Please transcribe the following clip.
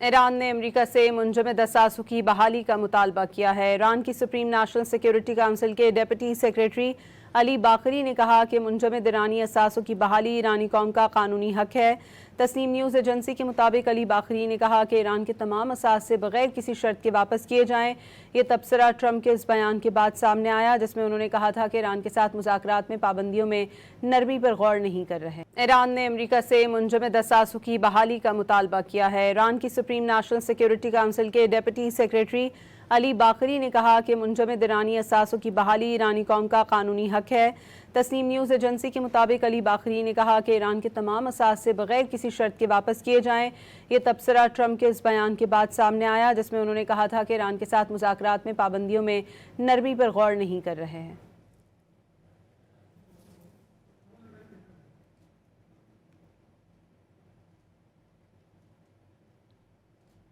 ایران نے امریکہ سے منجمد اثاثوں کی بحالی کا مطالبہ کیا ہے۔ ایران کی سپریم نیشنل سیکیورٹی کونسل کے ڈیپٹی سیکریٹری علی باقری نے کہا کہ منجمد ایرانی اثاثوں کی بحالی ایرانی قوم کا قانونی حق ہے۔ تسنیم نیوز ایجنسی کے مطابق علی باقری نے کہا کہ ایران کے تمام اثاثے بغیر کسی شرط کے واپس کیے جائیں۔ یہ تبصرہ ٹرمپ کے اس بیان کے بعد سامنے آیا جس میں انہوں نے کہا تھا کہ ایران کے ساتھ مذاکرات میں پابندیوں میں نرمی پر غور نہیں کر رہے۔ ایران نے امریکہ سے منجمد اثاثوں کی بحالی کا مطالبہ کیا ہے۔ ایران کی سپریم نیشنل سیکیورٹی کونسل کے ڈیپٹی سیکریٹری علی باقری نے کہا کہ منجمد ایرانی اثاثوں کی بحالی ایرانی قوم کا قانونی حق ہے۔ تسنیم نیوز ایجنسی کے مطابق علی باقری نے کہا کہ ایران کے تمام اثاثے بغیر کسی شرط کے واپس کیے جائیں۔ یہ تبصرہ ٹرمپ کے اس بیان کے بعد سامنے آیا جس میں انہوں نے کہا تھا کہ ایران کے ساتھ مذاکرات میں پابندیوں میں نرمی پر غور نہیں کر رہے ہیں۔